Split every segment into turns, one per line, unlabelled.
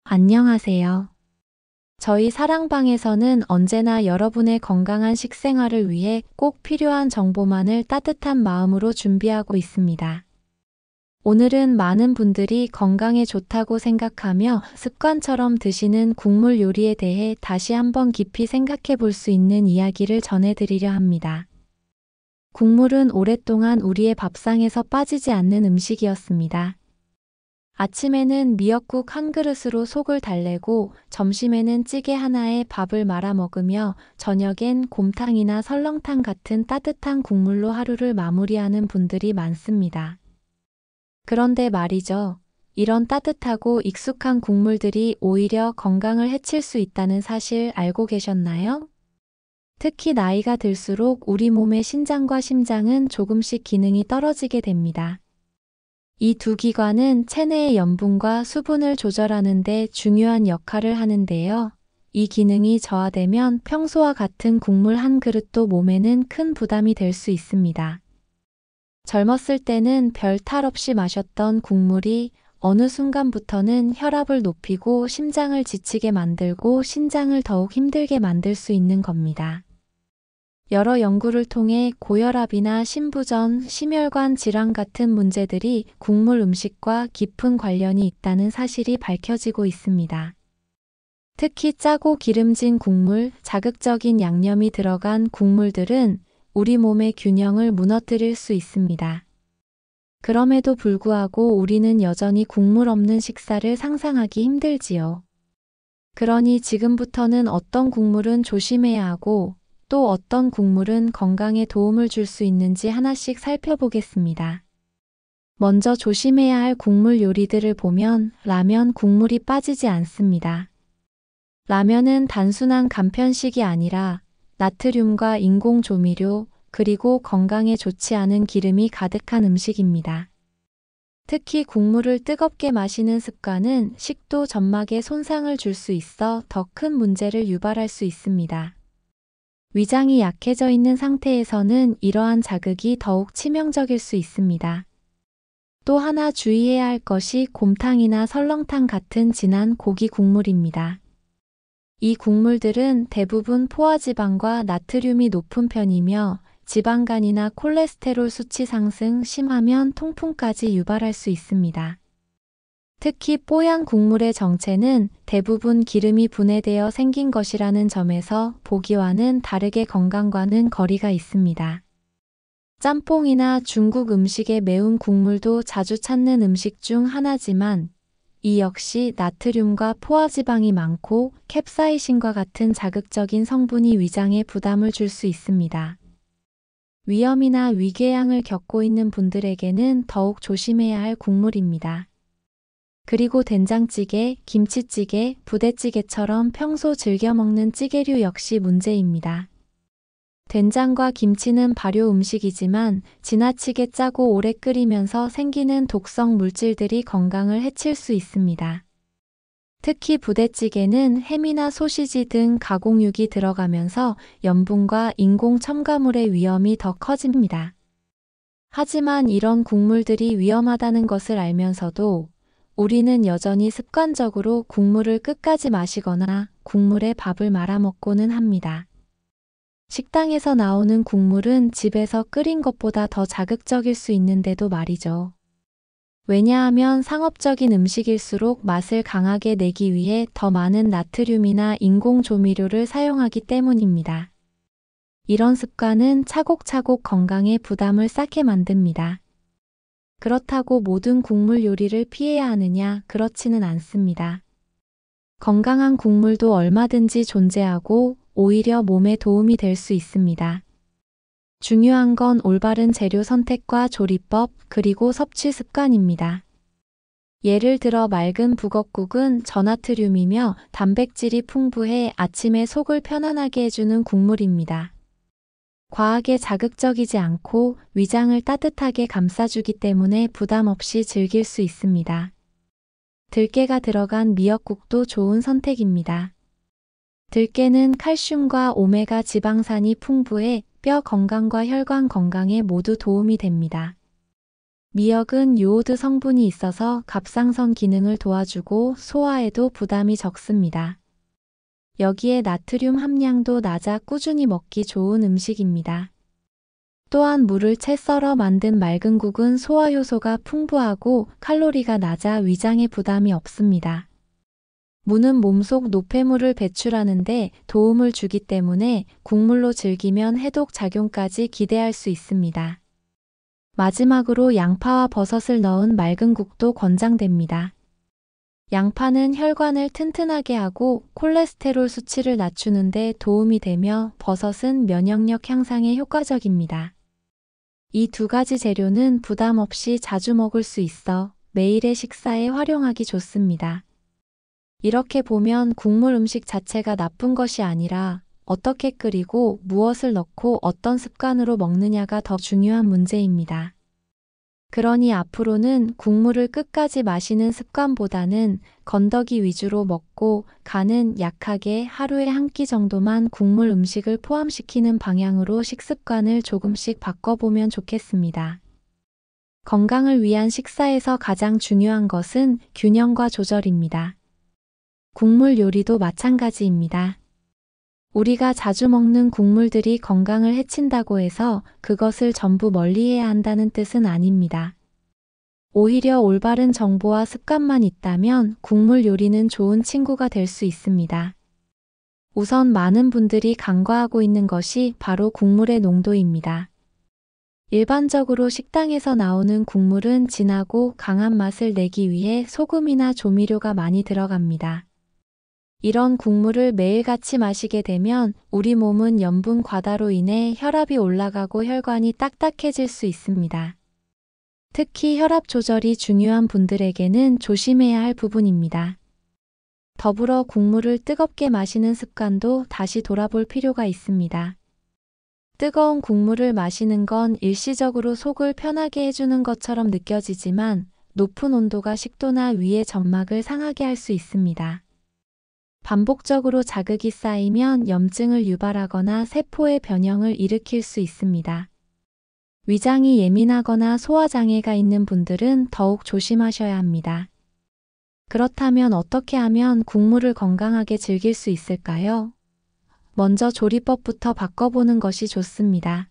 안녕하세요. 저희 사랑방에서는 언제나 여러분의 건강한 식생활을 위해 꼭 필요한 정보만을 따뜻한 마음으로 준비하고 있습니다. 오늘은 많은 분들이 건강에 좋다고 생각하며 습관처럼 드시는 국물 요리에 대해 다시 한번 깊이 생각해 볼 수 있는 이야기를 전해드리려 합니다. 국물은 오랫동안 우리의 밥상에서 빠지지 않는 음식이었습니다. 아침에는 미역국 한 그릇으로 속을 달래고 점심에는 찌개 하나에 밥을 말아 먹으며 저녁엔 곰탕이나 설렁탕 같은 따뜻한 국물로 하루를 마무리하는 분들이 많습니다. 그런데 말이죠. 이런 따뜻하고 익숙한 국물들이 오히려 건강을 해칠 수 있다는 사실 알고 계셨나요? 특히 나이가 들수록 우리 몸의 신장과 심장은 조금씩 기능이 떨어지게 됩니다. 이 두 기관은 체내의 염분과 수분을 조절하는 데 중요한 역할을 하는데요. 이 기능이 저하되면 평소와 같은 국물 한 그릇도 몸에는 큰 부담이 될 수 있습니다. 젊었을 때는 별 탈 없이 마셨던 국물이 어느 순간부터는 혈압을 높이고 심장을 지치게 만들고 신장을 더욱 힘들게 만들 수 있는 겁니다. 여러 연구를 통해 고혈압이나 심부전, 심혈관 질환 같은 문제들이 국물 음식과 깊은 관련이 있다는 사실이 밝혀지고 있습니다. 특히 짜고 기름진 국물, 자극적인 양념이 들어간 국물들은 우리 몸의 균형을 무너뜨릴 수 있습니다. 그럼에도 불구하고 우리는 여전히 국물 없는 식사를 상상하기 힘들지요. 그러니 지금부터는 어떤 국물은 조심해야 하고 또 어떤 국물은 건강에 도움을 줄 수 있는지 하나씩 살펴보겠습니다. 먼저 조심해야 할 국물 요리들을 보면 라면 국물이 빠지지 않습니다. 라면은 단순한 간편식이 아니라 나트륨과 인공 조미료, 그리고 건강에 좋지 않은 기름이 가득한 음식입니다. 특히 국물을 뜨겁게 마시는 습관은 식도 점막에 손상을 줄 수 있어 더 큰 문제를 유발할 수 있습니다. 위장이 약해져 있는 상태에서는 이러한 자극이 더욱 치명적일 수 있습니다. 또 하나 주의해야 할 것이 곰탕이나 설렁탕 같은 진한 고기 국물입니다. 이 국물들은 대부분 포화지방과 나트륨이 높은 편이며 지방간이나 콜레스테롤 수치 상승, 심하면 통풍까지 유발할 수 있습니다. 특히 뽀얀 국물의 정체는 대부분 기름이 분해되어 생긴 것이라는 점에서 보기와는 다르게 건강과는 거리가 있습니다. 짬뽕이나 중국 음식의 매운 국물도 자주 찾는 음식 중 하나지만 이 역시 나트륨과 포화지방이 많고 캡사이신과 같은 자극적인 성분이 위장에 부담을 줄 수 있습니다. 위염이나 위궤양을 겪고 있는 분들에게는 더욱 조심해야 할 국물입니다. 그리고 된장찌개, 김치찌개, 부대찌개처럼 평소 즐겨 먹는 찌개류 역시 문제입니다. 된장과 김치는 발효 음식이지만 지나치게 짜고 오래 끓이면서 생기는 독성 물질들이 건강을 해칠 수 있습니다. 특히 부대찌개는 햄이나 소시지 등 가공육이 들어가면서 염분과 인공 첨가물의 위험이 더 커집니다. 하지만 이런 국물들이 위험하다는 것을 알면서도 우리는 여전히 습관적으로 국물을 끝까지 마시거나 국물에 밥을 말아 먹고는 합니다. 식당에서 나오는 국물은 집에서 끓인 것보다 더 자극적일 수 있는데도 말이죠. 왜냐하면 상업적인 음식일수록 맛을 강하게 내기 위해 더 많은 나트륨이나 인공 조미료를 사용하기 때문입니다. 이런 습관은 차곡차곡 건강에 부담을 쌓게 만듭니다. 그렇다고 모든 국물 요리를 피해야 하느냐? 그렇지는 않습니다. 건강한 국물도 얼마든지 존재하고 오히려 몸에 도움이 될 수 있습니다. 중요한 건 올바른 재료 선택과 조리법, 그리고 섭취 습관입니다. 예를 들어 맑은 북엇국은 저나트륨이며 단백질이 풍부해 아침에 속을 편안하게 해주는 국물입니다. 과하게 자극적이지 않고 위장을 따뜻하게 감싸주기 때문에 부담 없이 즐길 수 있습니다. 들깨가 들어간 미역국도 좋은 선택입니다. 들깨는 칼슘과 오메가 지방산이 풍부해 뼈 건강과 혈관 건강에 모두 도움이 됩니다. 미역은 요오드 성분이 있어서 갑상선 기능을 도와주고 소화에도 부담이 적습니다. 여기에 나트륨 함량도 낮아 꾸준히 먹기 좋은 음식입니다. 또한 물을 채 썰어 만든 맑은 국은 소화 효소가 풍부하고 칼로리가 낮아 위장에 부담이 없습니다. 무는 몸속 노폐물을 배출하는데 도움을 주기 때문에 국물로 즐기면 해독 작용까지 기대할 수 있습니다. 마지막으로 양파와 버섯을 넣은 맑은 국도 권장됩니다. 양파는 혈관을 튼튼하게 하고 콜레스테롤 수치를 낮추는 데 도움이 되며 버섯은 면역력 향상에 효과적입니다. 이 두 가지 재료는 부담 없이 자주 먹을 수 있어 매일의 식사에 활용하기 좋습니다. 이렇게 보면 국물 음식 자체가 나쁜 것이 아니라 어떻게 끓이고 무엇을 넣고 어떤 습관으로 먹느냐가 더 중요한 문제입니다. 그러니 앞으로는 국물을 끝까지 마시는 습관보다는 건더기 위주로 먹고 간은 약하게 하루에 한 끼 정도만 국물 음식을 포함시키는 방향으로 식습관을 조금씩 바꿔보면 좋겠습니다. 건강을 위한 식사에서 가장 중요한 것은 균형과 조절입니다. 국물 요리도 마찬가지입니다. 우리가 자주 먹는 국물들이 건강을 해친다고 해서 그것을 전부 멀리해야 한다는 뜻은 아닙니다. 오히려 올바른 정보와 습관만 있다면 국물 요리는 좋은 친구가 될 수 있습니다. 우선 많은 분들이 간과하고 있는 것이 바로 국물의 농도입니다. 일반적으로 식당에서 나오는 국물은 진하고 강한 맛을 내기 위해 소금이나 조미료가 많이 들어갑니다. 이런 국물을 매일같이 마시게 되면 우리 몸은 염분 과다로 인해 혈압이 올라가고 혈관이 딱딱해질 수 있습니다. 특히 혈압 조절이 중요한 분들에게는 조심해야 할 부분입니다. 더불어 국물을 뜨겁게 마시는 습관도 다시 돌아볼 필요가 있습니다. 뜨거운 국물을 마시는 건 일시적으로 속을 편하게 해주는 것처럼 느껴지지만 높은 온도가 식도나 위의 점막을 상하게 할 수 있습니다. 반복적으로 자극이 쌓이면 염증을 유발하거나 세포의 변형을 일으킬 수 있습니다. 위장이 예민하거나 소화장애가 있는 분들은 더욱 조심하셔야 합니다. 그렇다면 어떻게 하면 국물을 건강하게 즐길 수 있을까요? 먼저 조리법부터 바꿔보는 것이 좋습니다.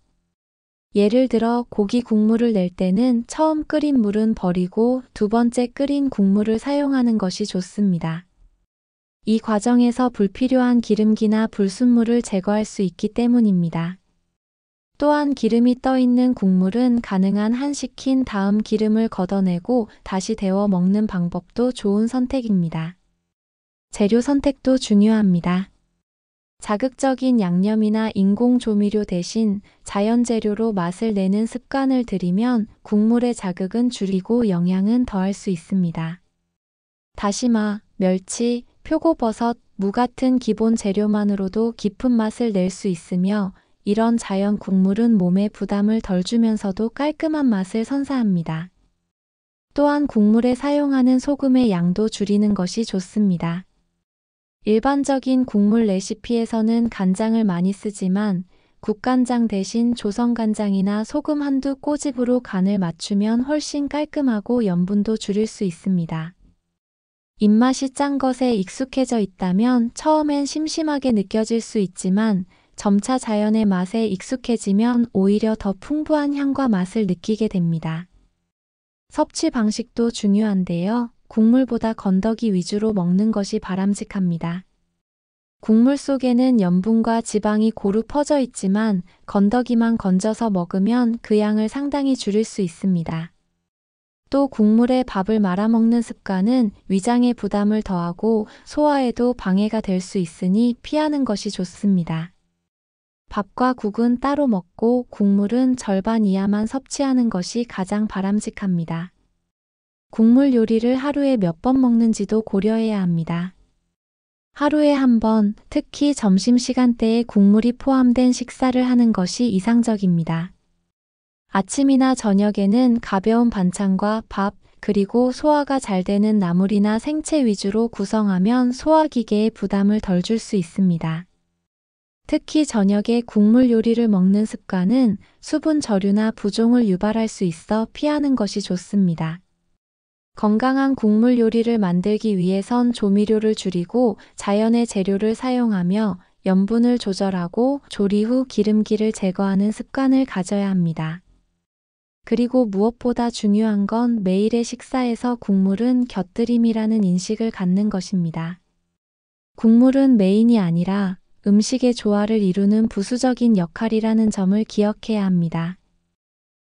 예를 들어 고기 국물을 낼 때는 처음 끓인 물은 버리고 두 번째 끓인 국물을 사용하는 것이 좋습니다. 이 과정에서 불필요한 기름기나 불순물을 제거할 수 있기 때문입니다. 또한 기름이 떠 있는 국물은 가능한 한 식힌 다음 기름을 걷어내고 다시 데워 먹는 방법도 좋은 선택입니다. 재료 선택도 중요합니다. 자극적인 양념이나 인공 조미료 대신 자연 재료로 맛을 내는 습관을 들이면 국물의 자극은 줄이고 영양은 더할 수 있습니다. 다시마, 멸치, 표고버섯, 무 같은 기본 재료만으로도 깊은 맛을 낼 수 있으며 이런 자연 국물은 몸에 부담을 덜 주면서도 깔끔한 맛을 선사합니다. 또한 국물에 사용하는 소금의 양도 줄이는 것이 좋습니다. 일반적인 국물 레시피에서는 간장을 많이 쓰지만 국간장 대신 조선간장이나 소금 한두 꼬집으로 간을 맞추면 훨씬 깔끔하고 염분도 줄일 수 있습니다. 입맛이 짠 것에 익숙해져 있다면 처음엔 심심하게 느껴질 수 있지만 점차 자연의 맛에 익숙해지면 오히려 더 풍부한 향과 맛을 느끼게 됩니다. 섭취 방식도 중요한데요. 국물보다 건더기 위주로 먹는 것이 바람직합니다. 국물 속에는 염분과 지방이 고루 퍼져 있지만 건더기만 건져서 먹으면 그 양을 상당히 줄일 수 있습니다. 또 국물에 밥을 말아 먹는 습관은 위장에 부담을 더하고 소화에도 방해가 될 수 있으니 피하는 것이 좋습니다. 밥과 국은 따로 먹고 국물은 절반 이하만 섭취하는 것이 가장 바람직합니다. 국물 요리를 하루에 몇 번 먹는지도 고려해야 합니다. 하루에 한 번, 특히 점심시간대에 국물이 포함된 식사를 하는 것이 이상적입니다. 아침이나 저녁에는 가벼운 반찬과 밥, 그리고 소화가 잘 되는 나물이나 생채 위주로 구성하면 소화기계에 부담을 덜 줄 수 있습니다. 특히 저녁에 국물 요리를 먹는 습관은 수분 저류나 부종을 유발할 수 있어 피하는 것이 좋습니다. 건강한 국물 요리를 만들기 위해선 조미료를 줄이고 자연의 재료를 사용하며 염분을 조절하고 조리 후 기름기를 제거하는 습관을 가져야 합니다. 그리고 무엇보다 중요한 건 매일의 식사에서 국물은 곁들임이라는 인식을 갖는 것입니다. 국물은 메인이 아니라 음식의 조화를 이루는 부수적인 역할이라는 점을 기억해야 합니다.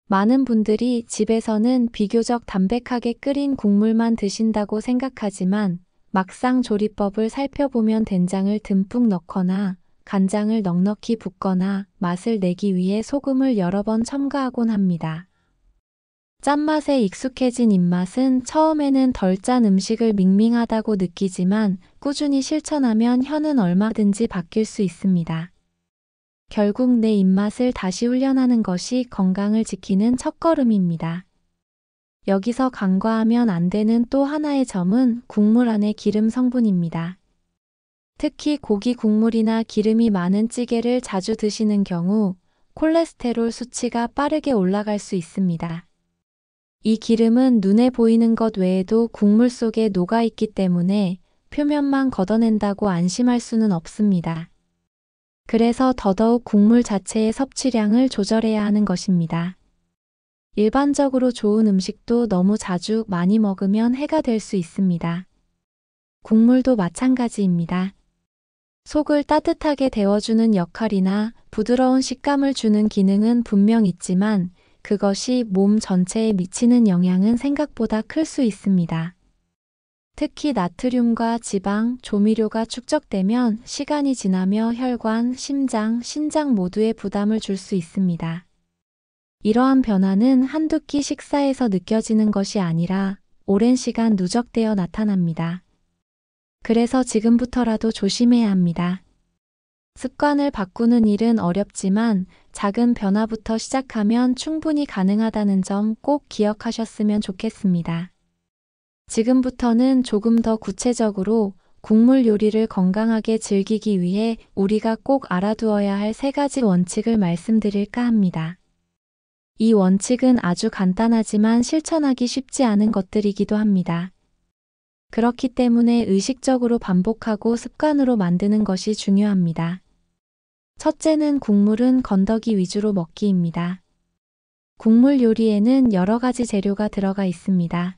많은 분들이 집에서는 비교적 담백하게 끓인 국물만 드신다고 생각하지만 막상 조리법을 살펴보면 된장을 듬뿍 넣거나 간장을 넉넉히 붓거나 맛을 내기 위해 소금을 여러 번 첨가하곤 합니다. 짠맛에 익숙해진 입맛은 처음에는 덜 짠 음식을 밍밍하다고 느끼지만 꾸준히 실천하면 혀는 얼마든지 바뀔 수 있습니다. 결국 내 입맛을 다시 훈련하는 것이 건강을 지키는 첫걸음입니다. 여기서 간과하면 안 되는 또 하나의 점은 국물 안의 기름 성분입니다. 특히 고기 국물이나 기름이 많은 찌개를 자주 드시는 경우 콜레스테롤 수치가 빠르게 올라갈 수 있습니다. 이 기름은 눈에 보이는 것 외에도 국물 속에 녹아있기 때문에 표면만 걷어낸다고 안심할 수는 없습니다. 그래서 더더욱 국물 자체의 섭취량을 조절해야 하는 것입니다. 일반적으로 좋은 음식도 너무 자주 많이 먹으면 해가 될 수 있습니다. 국물도 마찬가지입니다. 속을 따뜻하게 데워주는 역할이나 부드러운 식감을 주는 기능은 분명 있지만 그것이 몸 전체에 미치는 영향은 생각보다 클 수 있습니다. 특히 나트륨과 지방, 조미료가 축적되면 시간이 지나며 혈관, 심장, 신장 모두에 부담을 줄 수 있습니다. 이러한 변화는 한두 끼 식사에서 느껴지는 것이 아니라 오랜 시간 누적되어 나타납니다. 그래서 지금부터라도 조심해야 합니다. 습관을 바꾸는 일은 어렵지만 작은 변화부터 시작하면 충분히 가능하다는 점 꼭 기억하셨으면 좋겠습니다. 지금부터는 조금 더 구체적으로 국물 요리를 건강하게 즐기기 위해 우리가 꼭 알아두어야 할 3가지 원칙을 말씀드릴까 합니다. 이 원칙은 아주 간단하지만 실천하기 쉽지 않은 것들이기도 합니다. 그렇기 때문에 의식적으로 반복하고 습관으로 만드는 것이 중요합니다. 첫째는 국물은 건더기 위주로 먹기입니다. 국물 요리에는 여러 가지 재료가 들어가 있습니다.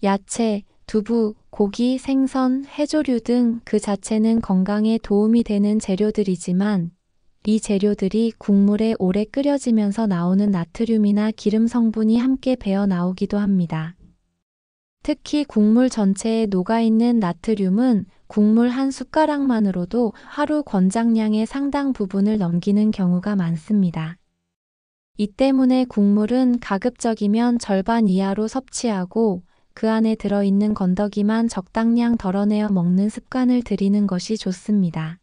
야채, 두부, 고기, 생선, 해조류 등 그 자체는 건강에 도움이 되는 재료들이지만 이 재료들이 국물에 오래 끓여지면서 나오는 나트륨이나 기름 성분이 함께 배어 나오기도 합니다. 특히 국물 전체에 녹아있는 나트륨은 국물 한 숟가락만으로도 하루 권장량의 상당 부분을 넘기는 경우가 많습니다. 이 때문에 국물은 가급적이면 절반 이하로 섭취하고 그 안에 들어있는 건더기만 적당량 덜어내어 먹는 습관을 들이는 것이 좋습니다.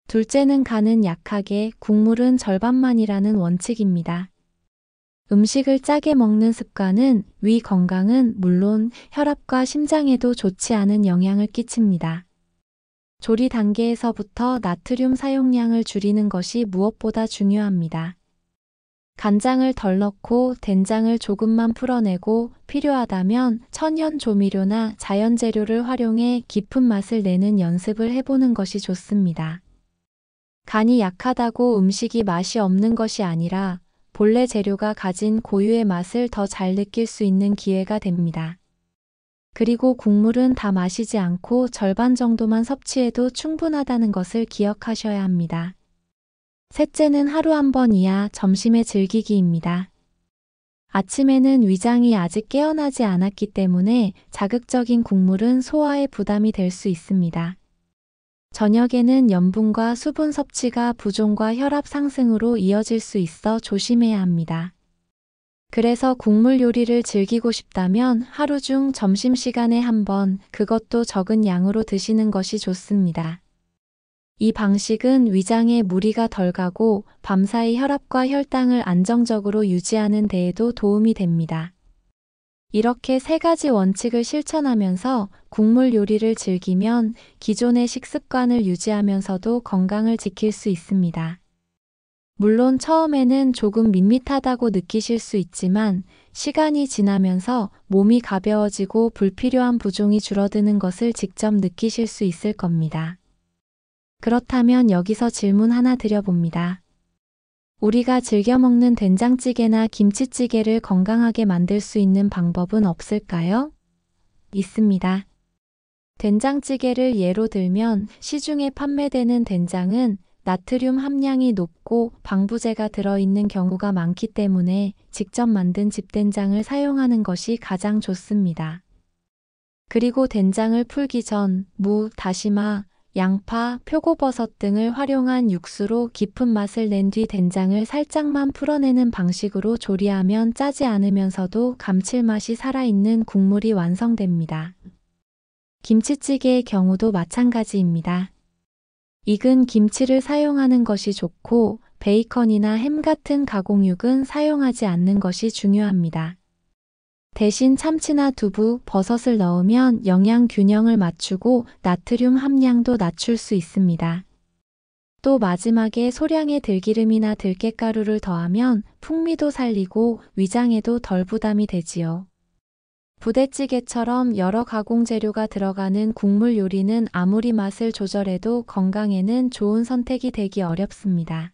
둘째는 간은 약하게, 국물은 절반만이라는 원칙입니다. 음식을 짜게 먹는 습관은 위 건강은 물론 혈압과 심장에도 좋지 않은 영향을 끼칩니다. 조리 단계에서부터 나트륨 사용량을 줄이는 것이 무엇보다 중요합니다. 간장을 덜 넣고 된장을 조금만 풀어내고 필요하다면 천연 조미료나 자연 재료를 활용해 깊은 맛을 내는 연습을 해보는 것이 좋습니다. 간이 약하다고 음식이 맛이 없는 것이 아니라 본래 재료가 가진 고유의 맛을 더 잘 느낄 수 있는 기회가 됩니다. 그리고 국물은 다 마시지 않고 절반 정도만 섭취해도 충분하다는 것을 기억하셔야 합니다. 셋째는 하루 한 번 이하 점심에 즐기기입니다. 아침에는 위장이 아직 깨어나지 않았기 때문에 자극적인 국물은 소화에 부담이 될 수 있습니다. 저녁에는 염분과 수분 섭취가 부종과 혈압 상승으로 이어질 수 있어 조심해야 합니다. 그래서 국물 요리를 즐기고 싶다면 하루 중 점심시간에 한 번, 그것도 적은 양으로 드시는 것이 좋습니다. 이 방식은 위장에 무리가 덜 가고 밤사이 혈압과 혈당을 안정적으로 유지하는 데에도 도움이 됩니다. 이렇게 세 가지 원칙을 실천하면서 국물 요리를 즐기면 기존의 식습관을 유지하면서도 건강을 지킬 수 있습니다. 물론 처음에는 조금 밋밋하다고 느끼실 수 있지만 시간이 지나면서 몸이 가벼워지고 불필요한 부종이 줄어드는 것을 직접 느끼실 수 있을 겁니다. 그렇다면 여기서 질문 하나 드려봅니다. 우리가 즐겨 먹는 된장찌개나 김치찌개를 건강하게 만들 수 있는 방법은 없을까요? 있습니다. 된장찌개를 예로 들면 시중에 판매되는 된장은 나트륨 함량이 높고 방부제가 들어있는 경우가 많기 때문에 직접 만든 집된장을 사용하는 것이 가장 좋습니다. 그리고 된장을 풀기 전 무, 다시마, 양파, 표고버섯 등을 활용한 육수로 깊은 맛을 낸 뒤 된장을 살짝만 풀어내는 방식으로 조리하면 짜지 않으면서도 감칠맛이 살아있는 국물이 완성됩니다. 김치찌개의 경우도 마찬가지입니다. 익은 김치를 사용하는 것이 좋고 베이컨이나 햄 같은 가공육은 사용하지 않는 것이 중요합니다. 대신 참치나 두부, 버섯을 넣으면 영양 균형을 맞추고 나트륨 함량도 낮출 수 있습니다. 또 마지막에 소량의 들기름이나 들깨가루를 더하면 풍미도 살리고 위장에도 덜 부담이 되지요. 부대찌개처럼 여러 가공 재료가 들어가는 국물 요리는 아무리 맛을 조절해도 건강에는 좋은 선택이 되기 어렵습니다.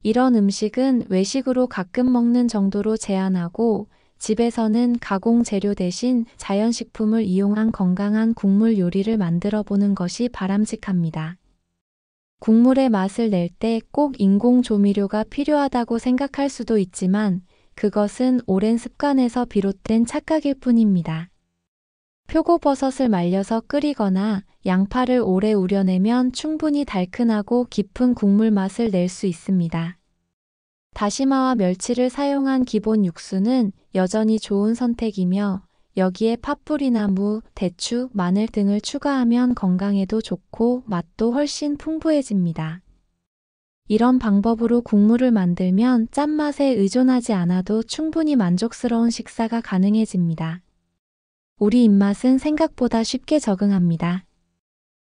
이런 음식은 외식으로 가끔 먹는 정도로 제한하고 집에서는 가공 재료 대신 자연식품을 이용한 건강한 국물 요리를 만들어 보는 것이 바람직합니다. 국물의 맛을 낼 때 꼭 인공 조미료가 필요하다고 생각할 수도 있지만 그것은 오랜 습관에서 비롯된 착각일 뿐입니다. 표고버섯을 말려서 끓이거나 양파를 오래 우려내면 충분히 달큰하고 깊은 국물 맛을 낼 수 있습니다. 다시마와 멸치를 사용한 기본 육수는 여전히 좋은 선택이며 여기에 팥뿌리나 무, 대추, 마늘 등을 추가하면 건강에도 좋고 맛도 훨씬 풍부해집니다. 이런 방법으로 국물을 만들면 짠맛에 의존하지 않아도 충분히 만족스러운 식사가 가능해집니다. 우리 입맛은 생각보다 쉽게 적응합니다.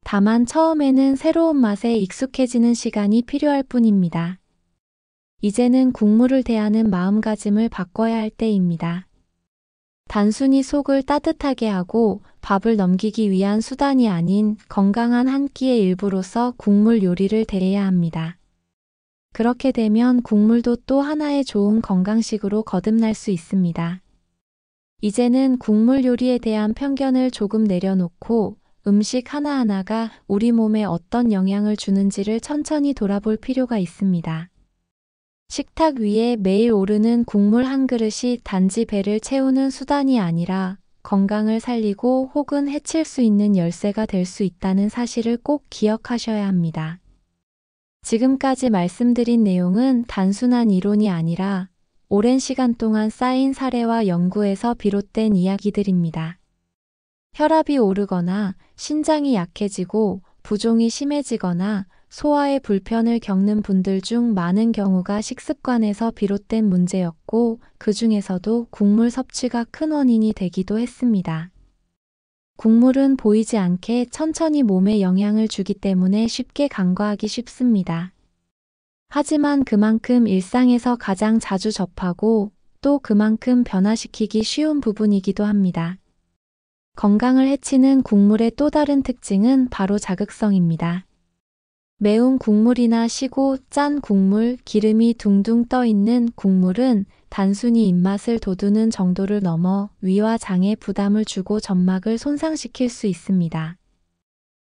다만 처음에는 새로운 맛에 익숙해지는 시간이 필요할 뿐입니다. 이제는 국물을 대하는 마음가짐을 바꿔야 할 때입니다. 단순히 속을 따뜻하게 하고 밥을 넘기기 위한 수단이 아닌 건강한 한 끼의 일부로서 국물 요리를 대해야 합니다. 그렇게 되면 국물도 또 하나의 좋은 건강식으로 거듭날 수 있습니다. 이제는 국물 요리에 대한 편견을 조금 내려놓고 음식 하나하나가 우리 몸에 어떤 영향을 주는지를 천천히 돌아볼 필요가 있습니다. 식탁 위에 매일 오르는 국물 한 그릇이 단지 배를 채우는 수단이 아니라 건강을 살리고 혹은 해칠 수 있는 열쇠가 될 수 있다는 사실을 꼭 기억하셔야 합니다. 지금까지 말씀드린 내용은 단순한 이론이 아니라 오랜 시간 동안 쌓인 사례와 연구에서 비롯된 이야기들입니다. 혈압이 오르거나 신장이 약해지고 부종이 심해지거나 소화에 불편을 겪는 분들 중 많은 경우가 식습관에서 비롯된 문제였고 그 중에서도 국물 섭취가 큰 원인이 되기도 했습니다. 국물은 보이지 않게 천천히 몸에 영향을 주기 때문에 쉽게 간과하기 쉽습니다. 하지만 그만큼 일상에서 가장 자주 접하고 또 그만큼 변화시키기 쉬운 부분이기도 합니다. 건강을 해치는 국물의 또 다른 특징은 바로 자극성입니다. 매운 국물이나 시고 짠 국물, 기름이 둥둥 떠 있는 국물은 단순히 입맛을 돋우는 정도를 넘어 위와 장에 부담을 주고 점막을 손상시킬 수 있습니다.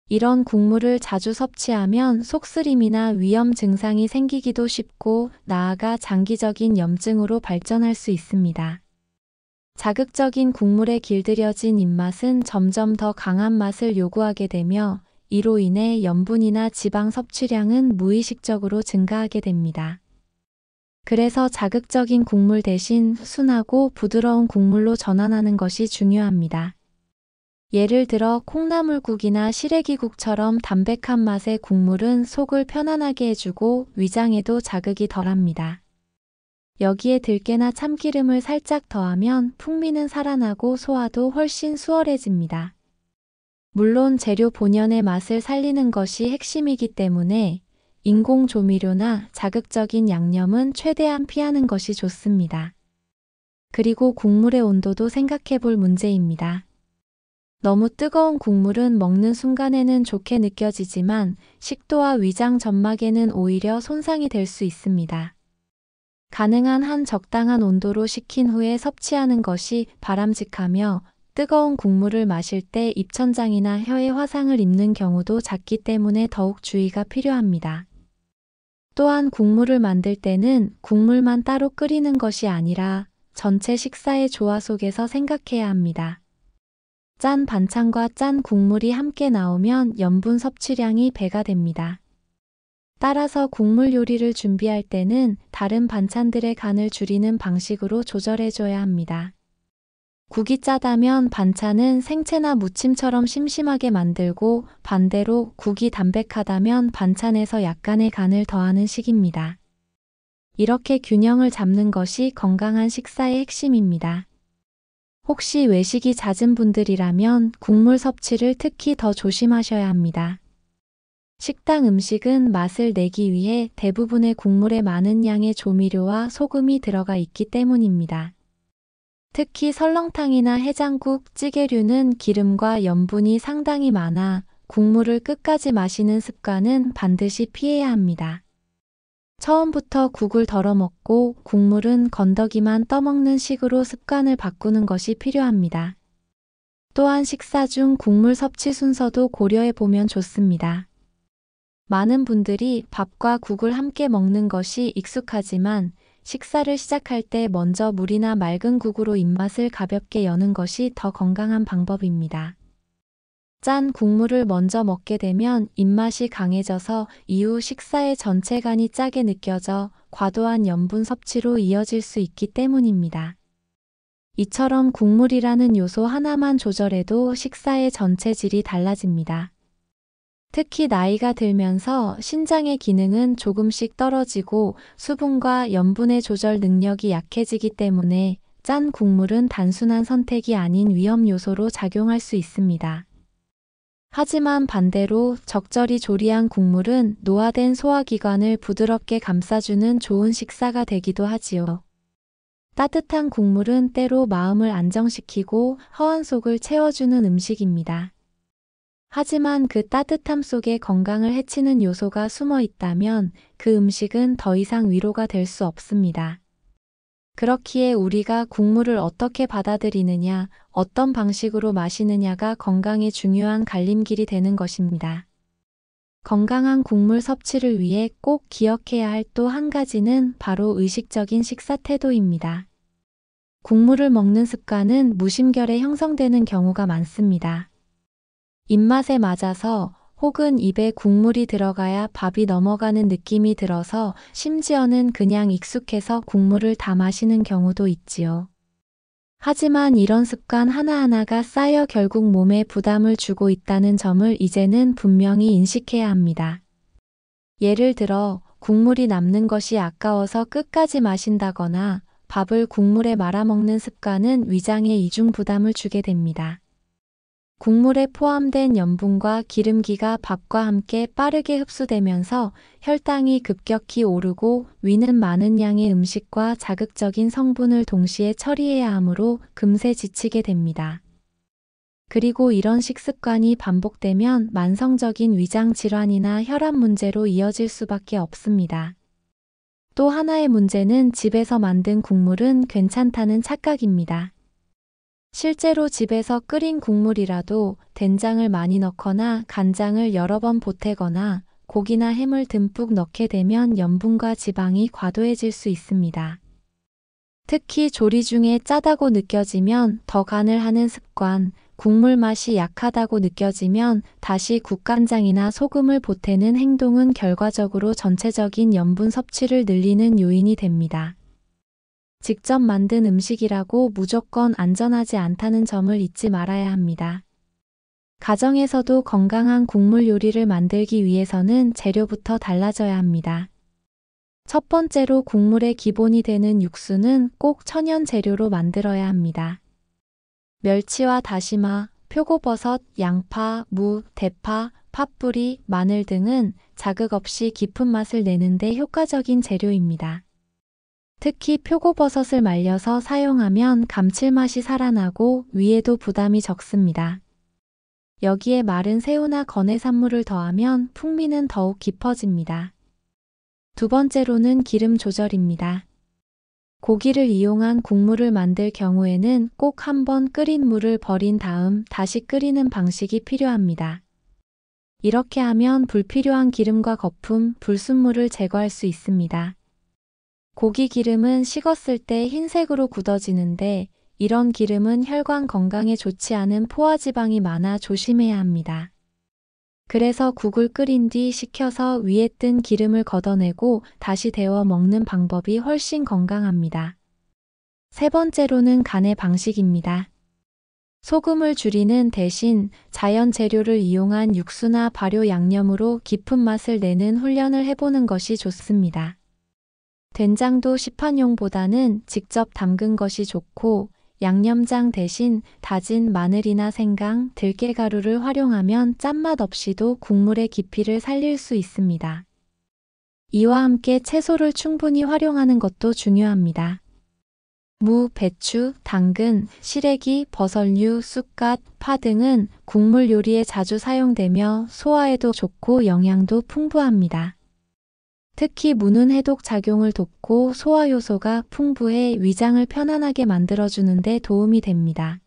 이런 국물을 자주 섭취하면 속쓰림이나 위염 증상이 생기기도 쉽고 나아가 장기적인 염증으로 발전할 수 있습니다. 자극적인 국물에 길들여진 입맛은 점점 더 강한 맛을 요구하게 되며 이로 인해 염분이나 지방 섭취량은 무의식적으로 증가하게 됩니다. 그래서 자극적인 국물 대신 순하고 부드러운 국물로 전환하는 것이 중요합니다. 예를 들어 콩나물국이나 시래기국처럼 담백한 맛의 국물은 속을 편안하게 해주고 위장에도 자극이 덜합니다. 여기에 들깨나 참기름을 살짝 더하면 풍미는 살아나고 소화도 훨씬 수월해집니다. 물론 재료 본연의 맛을 살리는 것이 핵심이기 때문에 인공 조미료나 자극적인 양념은 최대한 피하는 것이 좋습니다. 그리고 국물의 온도도 생각해 볼 문제입니다. 너무 뜨거운 국물은 먹는 순간에는 좋게 느껴지지만 식도와 위장 점막에는 오히려 손상이 될 수 있습니다. 가능한 한 적당한 온도로 식힌 후에 섭취하는 것이 바람직하며 뜨거운 국물을 마실 때 입천장이나 혀에 화상을 입는 경우도 작기 때문에 더욱 주의가 필요합니다. 또한 국물을 만들 때는 국물만 따로 끓이는 것이 아니라 전체 식사의 조화 속에서 생각해야 합니다. 짠 반찬과 짠 국물이 함께 나오면 염분 섭취량이 배가 됩니다. 따라서 국물 요리를 준비할 때는 다른 반찬들의 간을 줄이는 방식으로 조절해줘야 합니다. 국이 짜다면 반찬은 생채나 무침처럼 심심하게 만들고 반대로 국이 담백하다면 반찬에서 약간의 간을 더하는 식입니다. 이렇게 균형을 잡는 것이 건강한 식사의 핵심입니다. 혹시 외식이 잦은 분들이라면 국물 섭취를 특히 더 조심하셔야 합니다. 식당 음식은 맛을 내기 위해 대부분의 국물에 많은 양의 조미료와 소금이 들어가 있기 때문입니다. 특히 설렁탕이나 해장국, 찌개류는 기름과 염분이 상당히 많아 국물을 끝까지 마시는 습관은 반드시 피해야 합니다. 처음부터 국을 덜어 먹고 국물은 건더기만 떠먹는 식으로 습관을 바꾸는 것이 필요합니다. 또한 식사 중 국물 섭취 순서도 고려해 보면 좋습니다. 많은 분들이 밥과 국을 함께 먹는 것이 익숙하지만 식사를 시작할 때 먼저 물이나 맑은 국으로 입맛을 가볍게 여는 것이 더 건강한 방법입니다. 짠 국물을 먼저 먹게 되면 입맛이 강해져서 이후 식사의 전체 간이 짜게 느껴져 과도한 염분 섭취로 이어질 수 있기 때문입니다. 이처럼 국물이라는 요소 하나만 조절해도 식사의 전체 질이 달라집니다. 특히 나이가 들면서 신장의 기능은 조금씩 떨어지고 수분과 염분의 조절 능력이 약해지기 때문에 짠 국물은 단순한 선택이 아닌 위험 요소로 작용할 수 있습니다. 하지만 반대로 적절히 조리한 국물은 노화된 소화기관을 부드럽게 감싸주는 좋은 식사가 되기도 하지요. 따뜻한 국물은 때로 마음을 안정시키고 허한 속을 채워주는 음식입니다. 하지만 그 따뜻함 속에 건강을 해치는 요소가 숨어 있다면 그 음식은 더 이상 위로가 될 수 없습니다. 그렇기에 우리가 국물을 어떻게 받아들이느냐, 어떤 방식으로 마시느냐가 건강에 중요한 갈림길이 되는 것입니다. 건강한 국물 섭취를 위해 꼭 기억해야 할 또 한 가지는 바로 의식적인 식사 태도입니다. 국물을 먹는 습관은 무심결에 형성되는 경우가 많습니다. 입맛에 맞아서 혹은 입에 국물이 들어가야 밥이 넘어가는 느낌이 들어서 심지어는 그냥 익숙해서 국물을 다 마시는 경우도 있지요. 하지만 이런 습관 하나하나가 쌓여 결국 몸에 부담을 주고 있다는 점을 이제는 분명히 인식해야 합니다. 예를 들어 국물이 남는 것이 아까워서 끝까지 마신다거나 밥을 국물에 말아먹는 습관은 위장에 이중 부담을 주게 됩니다. 국물에 포함된 염분과 기름기가 밥과 함께 빠르게 흡수되면서 혈당이 급격히 오르고 위는 많은 양의 음식과 자극적인 성분을 동시에 처리해야 하므로 금세 지치게 됩니다. 그리고 이런 식습관이 반복되면 만성적인 위장 질환이나 혈압 문제로 이어질 수밖에 없습니다. 또 하나의 문제는 집에서 만든 국물은 괜찮다는 착각입니다. 실제로 집에서 끓인 국물이라도 된장을 많이 넣거나 간장을 여러 번 보태거나 고기나 햄을 듬뿍 넣게 되면 염분과 지방이 과도해질 수 있습니다. 특히 조리 중에 짜다고 느껴지면 더 간을 하는 습관, 국물 맛이 약하다고 느껴지면 다시 국간장이나 소금을 보태는 행동은 결과적으로 전체적인 염분 섭취를 늘리는 요인이 됩니다. 직접 만든 음식이라고 무조건 안전하지 않다는 점을 잊지 말아야 합니다. 가정에서도 건강한 국물 요리를 만들기 위해서는 재료부터 달라져야 합니다. 첫 번째로 국물의 기본이 되는 육수는 꼭 천연 재료로 만들어야 합니다. 멸치와 다시마, 표고버섯, 양파, 무, 대파, 팥뿌리, 마늘 등은 자극 없이 깊은 맛을 내는데 효과적인 재료입니다. 특히 표고버섯을 말려서 사용하면 감칠맛이 살아나고 위에도 부담이 적습니다. 여기에 마른 새우나 건해산물을 더하면 풍미는 더욱 깊어집니다. 두 번째로는 기름 조절입니다. 고기를 이용한 국물을 만들 경우에는 꼭 한번 끓인 물을 버린 다음 다시 끓이는 방식이 필요합니다. 이렇게 하면 불필요한 기름과 거품, 불순물을 제거할 수 있습니다. 고기 기름은 식었을 때 흰색으로 굳어지는데 이런 기름은 혈관 건강에 좋지 않은 포화지방이 많아 조심해야 합니다. 그래서 국을 끓인 뒤 식혀서 위에 뜬 기름을 걷어내고 다시 데워 먹는 방법이 훨씬 건강합니다. 세 번째로는 간의 방식입니다. 소금을 줄이는 대신 자연 재료를 이용한 육수나 발효 양념으로 깊은 맛을 내는 훈련을 해보는 것이 좋습니다. 된장도 시판용보다는 직접 담근 것이 좋고 양념장 대신 다진 마늘이나 생강, 들깨가루를 활용하면 짠맛 없이도 국물의 깊이를 살릴 수 있습니다. 이와 함께 채소를 충분히 활용하는 것도 중요합니다. 무, 배추, 당근, 시래기, 버섯류, 쑥갓, 파 등은 국물 요리에 자주 사용되며 소화에도 좋고 영양도 풍부합니다. 특히 무는 해독 작용을 돕고 소화 요소가 풍부해 위장을 편안하게 만들어주는 데 도움이 됩니다.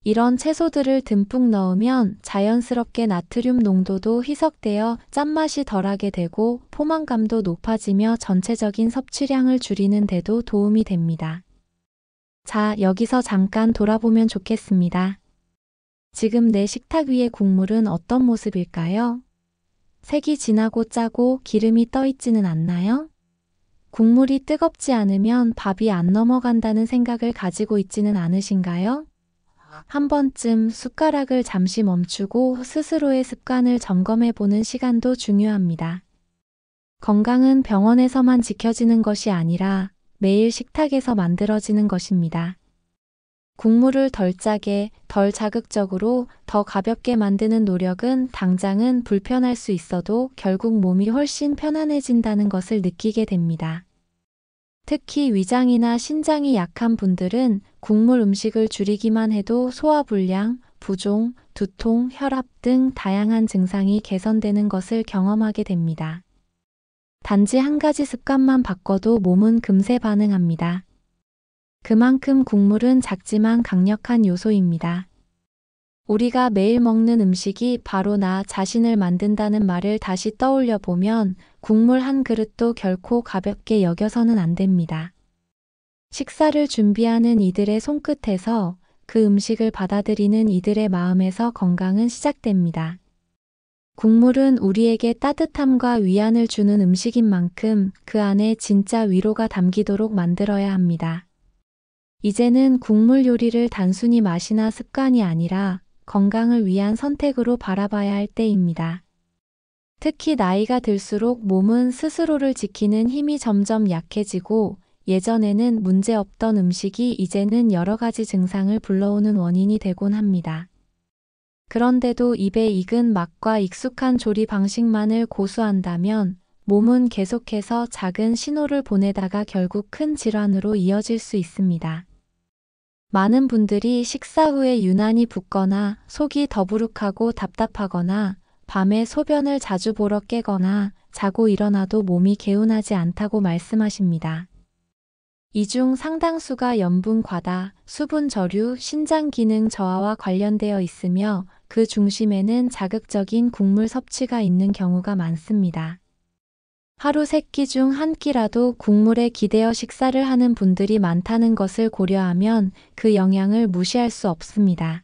이런 채소들을 듬뿍 넣으면 자연스럽게 나트륨 농도도 희석되어 짠맛이 덜하게 되고 포만감도 높아지며 전체적인 섭취량을 줄이는 데도 도움이 됩니다. 자, 여기서 잠깐 돌아보면 좋겠습니다. 지금 내 식탁 위의 국물은 어떤 모습일까요? 색이 진하고 짜고 기름이 떠 있지는 않나요? 국물이 뜨겁지 않으면 밥이 안 넘어간다는 생각을 가지고 있지는 않으신가요? 한 번쯤 숟가락을 잠시 멈추고 스스로의 습관을 점검해 보는 시간도 중요합니다. 건강은 병원에서만 지켜지는 것이 아니라 매일 식탁에서 만들어지는 것입니다. 국물을 덜 짜게, 덜 자극적으로, 더 가볍게 만드는 노력은 당장은 불편할 수 있어도 결국 몸이 훨씬 편안해진다는 것을 느끼게 됩니다. 특히 위장이나 신장이 약한 분들은 국물 음식을 줄이기만 해도 소화불량, 부종, 두통, 혈압 등 다양한 증상이 개선되는 것을 경험하게 됩니다. 단지 한 가지 습관만 바꿔도 몸은 금세 반응합니다. 그만큼 국물은 작지만 강력한 요소입니다. 우리가 매일 먹는 음식이 바로 나 자신을 만든다는 말을 다시 떠올려 보면 국물 한 그릇도 결코 가볍게 여겨서는 안 됩니다. 식사를 준비하는 이들의 손끝에서 그 음식을 받아들이는 이들의 마음에서 건강은 시작됩니다. 국물은 우리에게 따뜻함과 위안을 주는 음식인 만큼 그 안에 진짜 위로가 담기도록 만들어야 합니다. 이제는 국물 요리를 단순히 맛이나 습관이 아니라 건강을 위한 선택으로 바라봐야 할 때입니다. 특히 나이가 들수록 몸은 스스로를 지키는 힘이 점점 약해지고 예전에는 문제없던 음식이 이제는 여러 가지 증상을 불러오는 원인이 되곤 합니다. 그런데도 입에 익은 맛과 익숙한 조리 방식만을 고수한다면 몸은 계속해서 작은 신호를 보내다가 결국 큰 질환으로 이어질 수 있습니다. 많은 분들이 식사 후에 유난히 붓거나 속이 더부룩하고 답답하거나 밤에 소변을 자주 보러 깨거나 자고 일어나도 몸이 개운하지 않다고 말씀하십니다. 이 중 상당수가 염분 과다, 수분 저류, 신장 기능 저하와 관련되어 있으며 그 중심에는 자극적인 국물 섭취가 있는 경우가 많습니다. 하루 3끼 중 1끼라도 국물에 기대어 식사를 하는 분들이 많다는 것을 고려하면 그 영향을 무시할 수 없습니다.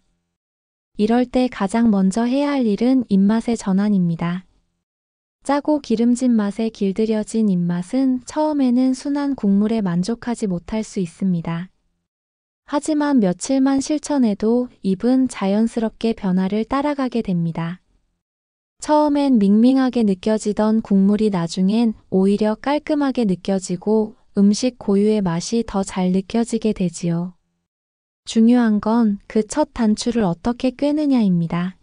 이럴 때 가장 먼저 해야 할 일은 입맛의 전환입니다. 짜고 기름진 맛에 길들여진 입맛은 처음에는 순한 국물에 만족하지 못할 수 있습니다. 하지만 며칠만 실천해도 입은 자연스럽게 변화를 따라가게 됩니다. 처음엔 밍밍하게 느껴지던 국물이 나중엔 오히려 깔끔하게 느껴지고 음식 고유의 맛이 더 잘 느껴지게 되지요. 중요한 건 그 첫 단추를 어떻게 꿰느냐입니다.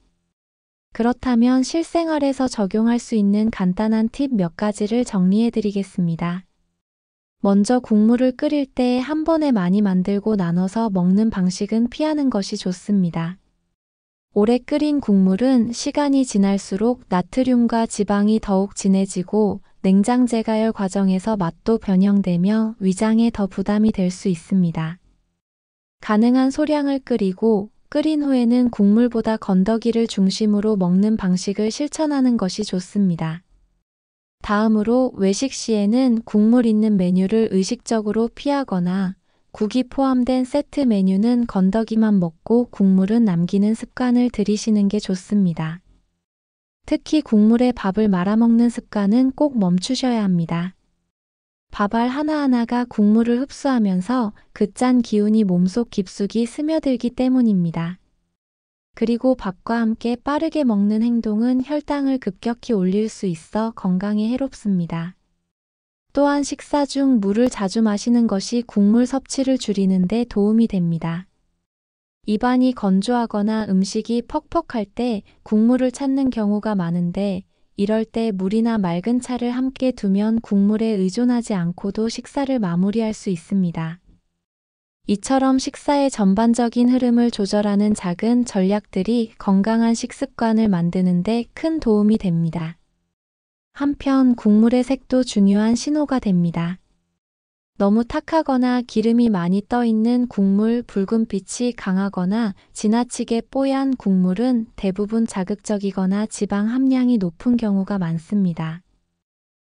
그렇다면 실생활에서 적용할 수 있는 간단한 팁 몇 가지를 정리해 드리겠습니다. 먼저 국물을 끓일 때 한 번에 많이 만들고 나눠서 먹는 방식은 피하는 것이 좋습니다. 오래 끓인 국물은 시간이 지날수록 나트륨과 지방이 더욱 진해지고 냉장 재가열 과정에서 맛도 변형되며 위장에 더 부담이 될 수 있습니다. 가능한 소량을 끓이고 끓인 후에는 국물보다 건더기를 중심으로 먹는 방식을 실천하는 것이 좋습니다. 다음으로 외식 시에는 국물 있는 메뉴를 의식적으로 피하거나 국이 포함된 세트 메뉴는 건더기만 먹고 국물은 남기는 습관을 들이시는 게 좋습니다. 특히 국물에 밥을 말아먹는 습관은 꼭 멈추셔야 합니다. 밥알 하나하나가 국물을 흡수하면서 그 짠 기운이 몸속 깊숙이 스며들기 때문입니다. 그리고 밥과 함께 빠르게 먹는 행동은 혈당을 급격히 올릴 수 있어 건강에 해롭습니다. 또한 식사 중 물을 자주 마시는 것이 국물 섭취를 줄이는 데 도움이 됩니다. 입안이 건조하거나 음식이 퍽퍽할 때 국물을 찾는 경우가 많은데 이럴 때 물이나 맑은 차를 함께 두면 국물에 의존하지 않고도 식사를 마무리할 수 있습니다. 이처럼 식사의 전반적인 흐름을 조절하는 작은 전략들이 건강한 식습관을 만드는 데 큰 도움이 됩니다. 한편 국물의 색도 중요한 신호가 됩니다. 너무 탁하거나 기름이 많이 떠 있는 국물, 붉은빛이 강하거나 지나치게 뽀얀 국물은 대부분 자극적이거나 지방 함량이 높은 경우가 많습니다.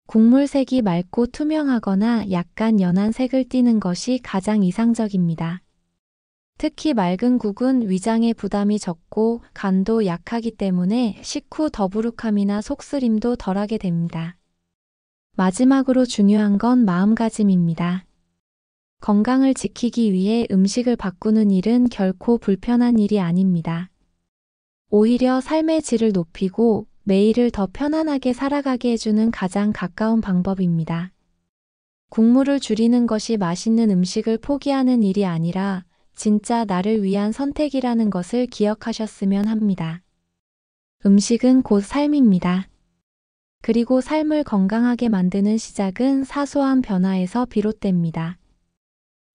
국물색이 맑고 투명하거나 약간 연한 색을 띠는 것이 가장 이상적입니다. 특히 맑은 국은 위장에 부담이 적고 간도 약하기 때문에 식후 더부룩함이나 속쓰림도 덜하게 됩니다. 마지막으로 중요한 건 마음가짐입니다. 건강을 지키기 위해 음식을 바꾸는 일은 결코 불편한 일이 아닙니다. 오히려 삶의 질을 높이고 매일을 더 편안하게 살아가게 해주는 가장 가까운 방법입니다. 국물을 줄이는 것이 맛있는 음식을 포기하는 일이 아니라 진짜 나를 위한 선택이라는 것을 기억하셨으면 합니다. 음식은 곧 삶입니다. 그리고 삶을 건강하게 만드는 시작은 사소한 변화에서 비롯됩니다.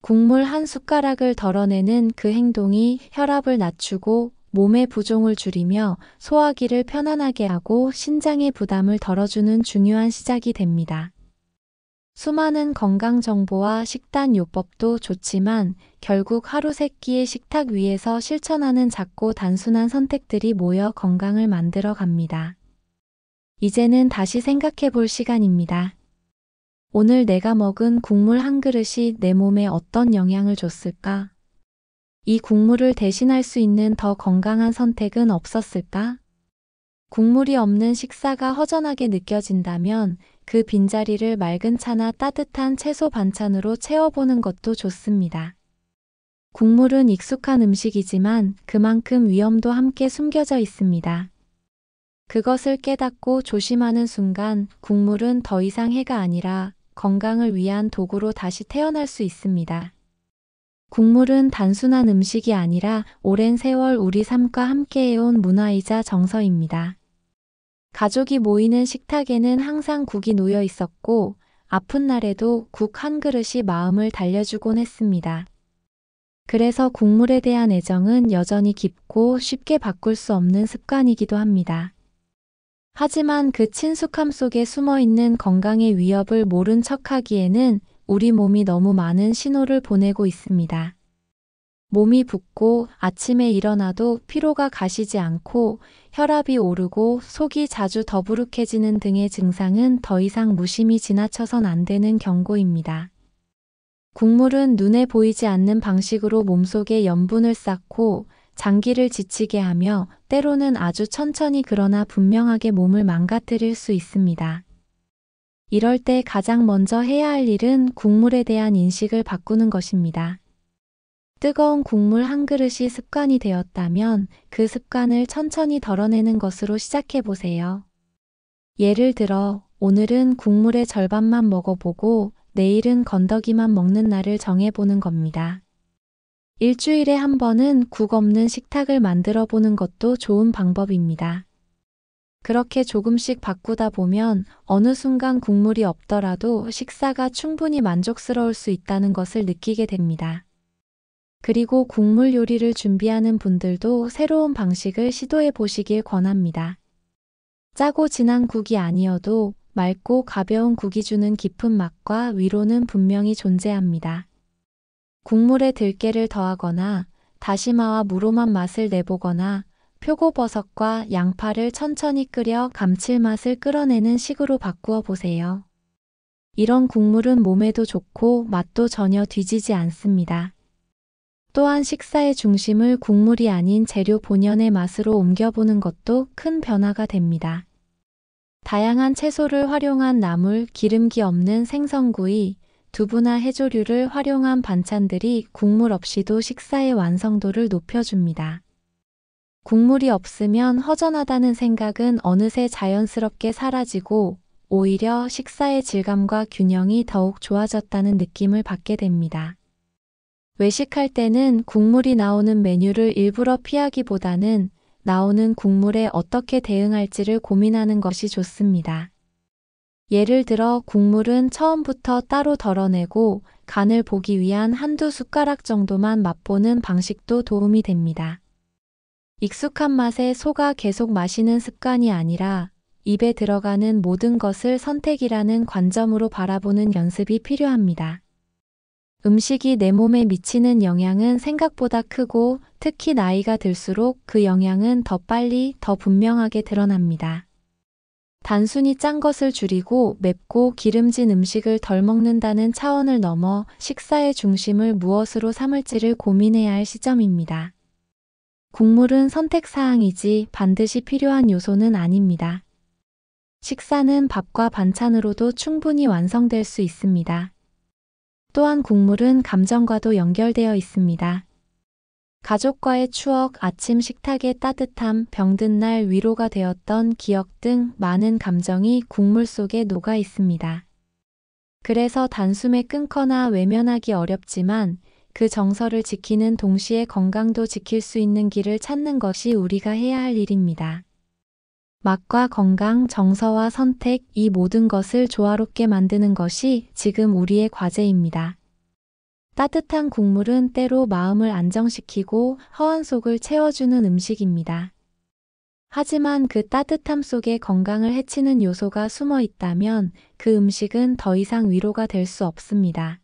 국물 한 숟가락을 덜어내는 그 행동이 혈압을 낮추고 몸의 부종을 줄이며 소화기를 편안하게 하고 신장의 부담을 덜어주는 중요한 시작이 됩니다. 수많은 건강 정보와 식단 요법도 좋지만 결국 하루 세 끼의 식탁 위에서 실천하는 작고 단순한 선택들이 모여 건강을 만들어 갑니다. 이제는 다시 생각해 볼 시간입니다. 오늘 내가 먹은 국물 한 그릇이 내 몸에 어떤 영향을 줬을까? 이 국물을 대신할 수 있는 더 건강한 선택은 없었을까? 국물이 없는 식사가 허전하게 느껴진다면 그 빈자리를 맑은 차나 따뜻한 채소 반찬으로 채워보는 것도 좋습니다. 국물은 익숙한 음식이지만 그만큼 위험도 함께 숨겨져 있습니다. 그것을 깨닫고 조심하는 순간 국물은 더 이상 해가 아니라 건강을 위한 도구로 다시 태어날 수 있습니다. 국물은 단순한 음식이 아니라 오랜 세월 우리 삶과 함께해온 문화이자 정서입니다. 가족이 모이는 식탁에는 항상 국이 놓여 있었고 아픈 날에도 국 한 그릇이 마음을 달래주곤 했습니다. 그래서 국물에 대한 애정은 여전히 깊고 쉽게 바꿀 수 없는 습관이기도 합니다. 하지만 그 친숙함 속에 숨어있는 건강의 위협을 모른 척하기에는 우리 몸이 너무 많은 신호를 보내고 있습니다. 몸이 붓고 아침에 일어나도 피로가 가시지 않고 혈압이 오르고 속이 자주 더부룩해지는 등의 증상은 더 이상 무심히 지나쳐선 안 되는 경고입니다. 국물은 눈에 보이지 않는 방식으로 몸속에 염분을 쌓고 장기를 지치게 하며 때로는 아주 천천히 그러나 분명하게 몸을 망가뜨릴 수 있습니다. 이럴 때 가장 먼저 해야 할 일은 국물에 대한 인식을 바꾸는 것입니다. 뜨거운 국물 한 그릇이 습관이 되었다면 그 습관을 천천히 덜어내는 것으로 시작해 보세요. 예를 들어, 오늘은 국물의 절반만 먹어보고 내일은 건더기만 먹는 날을 정해보는 겁니다. 일주일에 한 번은 국 없는 식탁을 만들어 보는 것도 좋은 방법입니다. 그렇게 조금씩 바꾸다 보면 어느 순간 국물이 없더라도 식사가 충분히 만족스러울 수 있다는 것을 느끼게 됩니다. 그리고 국물 요리를 준비하는 분들도 새로운 방식을 시도해 보시길 권합니다. 짜고 진한 국이 아니어도 맑고 가벼운 국이 주는 깊은 맛과 위로는 분명히 존재합니다. 국물에 들깨를 더하거나 다시마와 무로만 맛을 내보거나 표고버섯과 양파를 천천히 끓여 감칠맛을 끌어내는 식으로 바꾸어 보세요. 이런 국물은 몸에도 좋고 맛도 전혀 뒤지지 않습니다. 또한 식사의 중심을 국물이 아닌 재료 본연의 맛으로 옮겨보는 것도 큰 변화가 됩니다. 다양한 채소를 활용한 나물, 기름기 없는 생선구이, 두부나 해조류를 활용한 반찬들이 국물 없이도 식사의 완성도를 높여줍니다. 국물이 없으면 허전하다는 생각은 어느새 자연스럽게 사라지고 오히려 식사의 질감과 균형이 더욱 좋아졌다는 느낌을 받게 됩니다. 외식할 때는 국물이 나오는 메뉴를 일부러 피하기보다는 나오는 국물에 어떻게 대응할지를 고민하는 것이 좋습니다. 예를 들어 국물은 처음부터 따로 덜어내고 간을 보기 위한 한두 숟가락 정도만 맛보는 방식도 도움이 됩니다. 익숙한 맛에 속아 계속 마시는 습관이 아니라 입에 들어가는 모든 것을 선택이라는 관점으로 바라보는 연습이 필요합니다. 음식이 내 몸에 미치는 영향은 생각보다 크고 특히 나이가 들수록 그 영향은 더 빨리, 더 분명하게 드러납니다. 단순히 짠 것을 줄이고 맵고 기름진 음식을 덜 먹는다는 차원을 넘어 식사의 중심을 무엇으로 삼을지를 고민해야 할 시점입니다. 국물은 선택사항이지 반드시 필요한 요소는 아닙니다. 식사는 밥과 반찬으로도 충분히 완성될 수 있습니다. 또한 국물은 감정과도 연결되어 있습니다. 가족과의 추억, 아침 식탁의 따뜻함, 병든 날 위로가 되었던 기억 등 많은 감정이 국물 속에 녹아 있습니다. 그래서 단숨에 끊거나 외면하기 어렵지만 그 정서를 지키는 동시에 건강도 지킬 수 있는 길을 찾는 것이 우리가 해야 할 일입니다. 맛과 건강, 정서와 선택, 이 모든 것을 조화롭게 만드는 것이 지금 우리의 과제입니다. 따뜻한 국물은 때로 마음을 안정시키고 허한 속을 채워주는 음식입니다. 하지만 그 따뜻함 속에 건강을 해치는 요소가 숨어 있다면 그 음식은 더 이상 위로가 될 수 없습니다.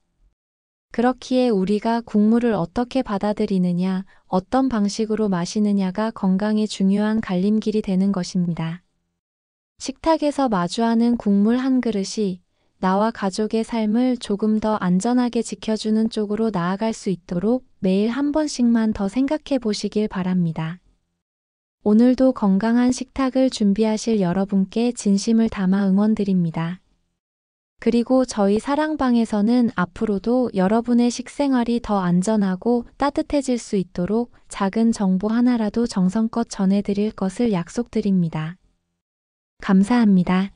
그렇기에 우리가 국물을 어떻게 받아들이느냐, 어떤 방식으로 마시느냐가 건강에 중요한 갈림길이 되는 것입니다. 식탁에서 마주하는 국물 한 그릇이 나와 가족의 삶을 조금 더 안전하게 지켜주는 쪽으로 나아갈 수 있도록 매일 한 번씩만 더 생각해 보시길 바랍니다. 오늘도 건강한 식탁을 준비하실 여러분께 진심을 담아 응원드립니다. 그리고 저희 사랑방에서는 앞으로도 여러분의 식생활이 더 안전하고 따뜻해질 수 있도록 작은 정보 하나라도 정성껏 전해드릴 것을 약속드립니다. 감사합니다.